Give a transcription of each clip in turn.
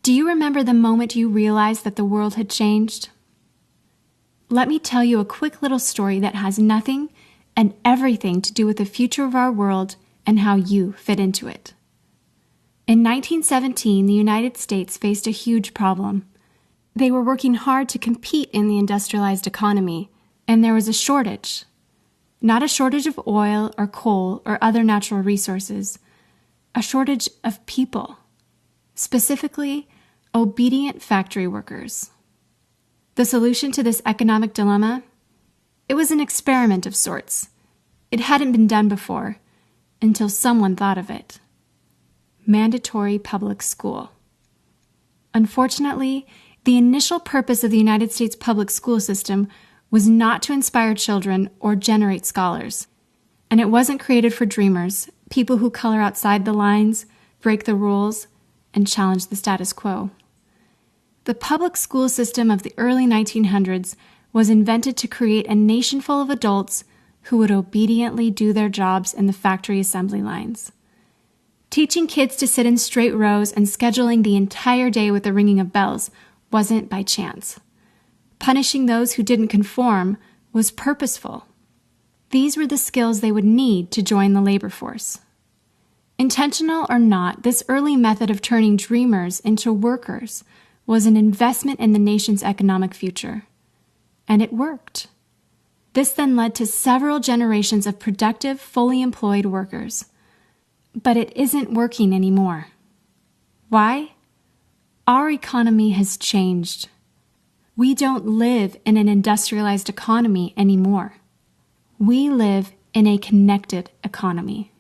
Do you remember the moment you realized that the world had changed? Let me tell you a quick little story that has nothing and everything to do with the future of our world and how you fit into it. In 1917, the United States faced a huge problem. They were working hard to compete in the industrialized economy, and there was a shortage. Not a shortage of oil or coal or other natural resources, a shortage of people, specifically obedient factory workers. The solution to this economic dilemma? It was an experiment of sorts. It hadn't been done before, until someone thought of it. Mandatory public school. Unfortunately, the initial purpose of the United States public school system was not to inspire children or generate scholars. And it wasn't created for dreamers, people who color outside the lines, break the rules, and challenge the status quo. The public school system of the early 1900s was invented to create a nation full of adults who would obediently do their jobs in the factory assembly lines. Teaching kids to sit in straight rows and scheduling the entire day with the ringing of bells wasn't by chance. Punishing those who didn't conform was purposeful. These were the skills they would need to join the labor force. Intentional or not, this early method of turning dreamers into workers was an investment in the nation's economic future. And it worked. This then led to several generations of productive, fully employed workers. But it isn't working anymore. Why? Our economy has changed. We don't live in an industrialized economy anymore. We live in a connected economy.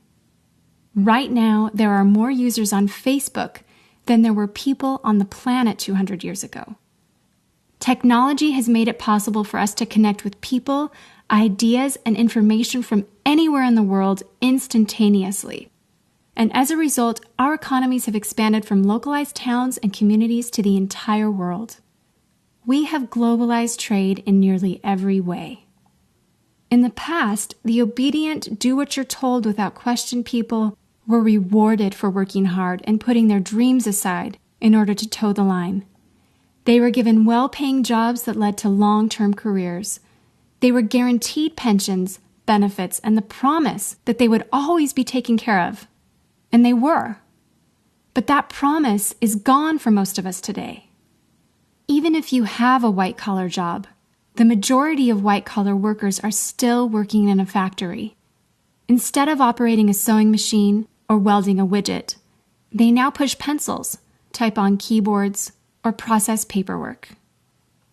Right now, there are more users on Facebook than there were people on the planet 200 years ago. Technology has made it possible for us to connect with people, ideas, and information from anywhere in the world instantaneously. And as a result, our economies have expanded from localized towns and communities to the entire world. We have globalized trade in nearly every way. In the past, the obedient, do-what-you're-told without question people were rewarded for working hard and putting their dreams aside in order to toe the line. They were given well-paying jobs that led to long-term careers. They were guaranteed pensions, benefits, and the promise that they would always be taken care of. And they were. But that promise is gone for most of us today. Even if you have a white-collar job, the majority of white-collar workers are still working in a factory. Instead of operating a sewing machine or welding a widget, they now push pencils, type on keyboards, or process paperwork.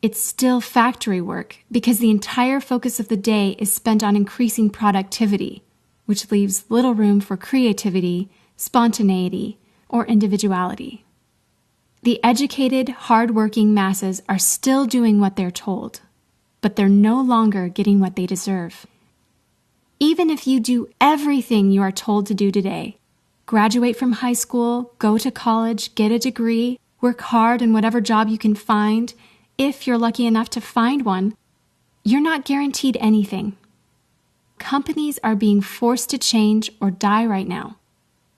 It's still factory work because the entire focus of the day is spent on increasing productivity, which leaves little room for creativity, spontaneity, or individuality. The educated, hard-working masses are still doing what they're told, but they're no longer getting what they deserve. Even if you do everything you are told to do today, graduate from high school, go to college, get a degree, work hard in whatever job you can find, if you're lucky enough to find one, you're not guaranteed anything. Companies are being forced to change or die right now.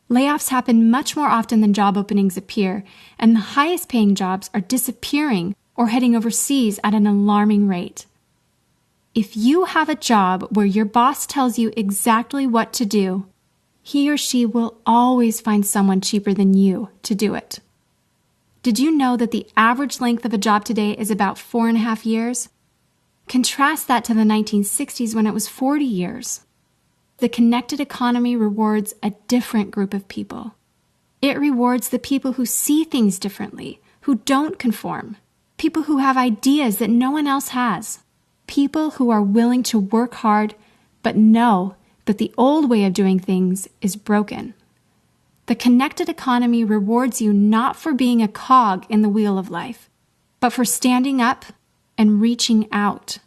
Layoffs happen much more often than job openings appear, and the highest paying jobs are disappearing or heading overseas at an alarming rate. If you have a job where your boss tells you exactly what to do, he or she will always find someone cheaper than you to do it. Did you know that the average length of a job today is about 4.5 years? Contrast that to the 1960s when it was 40 years. The connected economy rewards a different group of people. It rewards the people who see things differently, who don't conform, people who have ideas that no one else has, people who are willing to work hard but know that the old way of doing things is broken. The connected economy rewards you not for being a cog in the wheel of life, but for standing up and reaching out.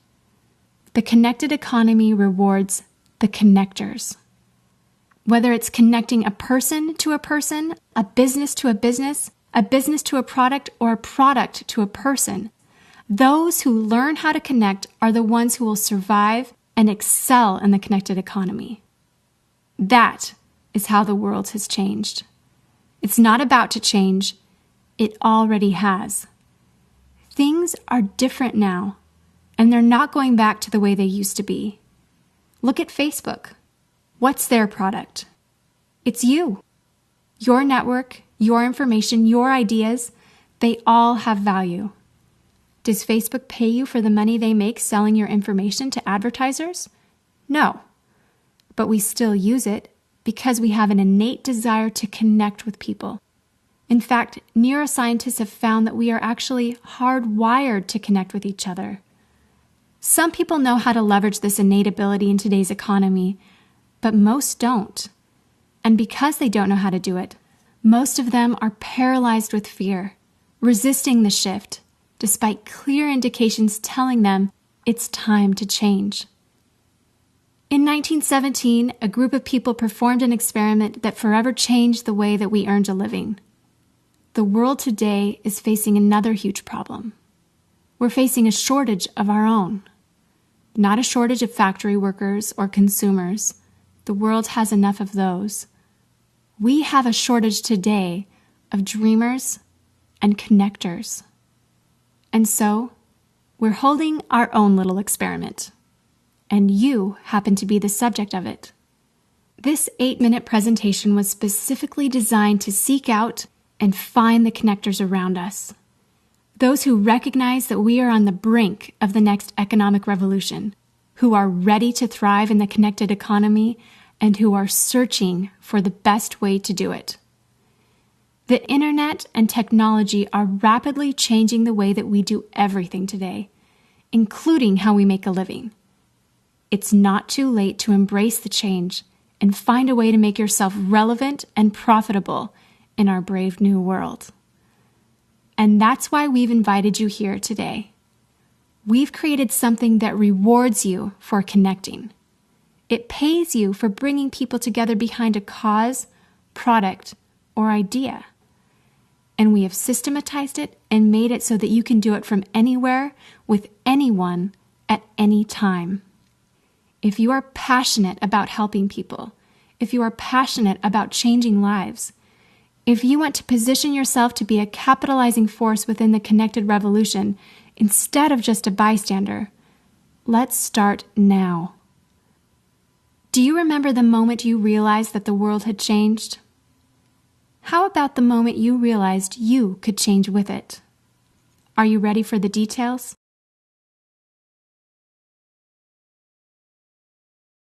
The connected economy rewards the connectors. Whether it's connecting a person to a person, a business to a business to a product, or a product to a person, those who learn how to connect are the ones who will survive and excel in the connected economy. That is how the world has changed. It's not about to change. It already has. Things are different now, and they're not going back to the way they used to be. Look at Facebook. What's their product? It's you. Your network, your information, your ideas, they all have value. Does Facebook pay you for the money they make selling your information to advertisers? No. But we still use it because we have an innate desire to connect with people. In fact, neuroscientists have found that we are actually hardwired to connect with each other. Some people know how to leverage this innate ability in today's economy, but most don't. And because they don't know how to do it, most of them are paralyzed with fear, resisting the shift, despite clear indications telling them it's time to change. In 1917, a group of people performed an experiment that forever changed the way that we earned a living. The world today is facing another huge problem. We're facing a shortage of our own. Not a shortage of factory workers or consumers. The world has enough of those. We have a shortage today of dreamers and connectors. And so, we're holding our own little experiment. And you happen to be the subject of it. This 8-minute presentation was specifically designed to seek out and find the connectors around us. Those who recognize that we are on the brink of the next economic revolution, who are ready to thrive in the connected economy, and who are searching for the best way to do it. The internet and technology are rapidly changing the way that we do everything today, including how we make a living. It's not too late to embrace the change and find a way to make yourself relevant and profitable in our brave new world. And that's why we've invited you here today. We've created something that rewards you for connecting. It pays you for bringing people together behind a cause, product, or idea. And we have systematized it and made it so that you can do it from anywhere, with anyone, at any time. If you are passionate about helping people, if you are passionate about changing lives, if you want to position yourself to be a capitalizing force within the connected revolution instead of just a bystander, let's start now. Do you remember the moment you realized that the world had changed? How about the moment you realized you could change with it? Are you ready for the details?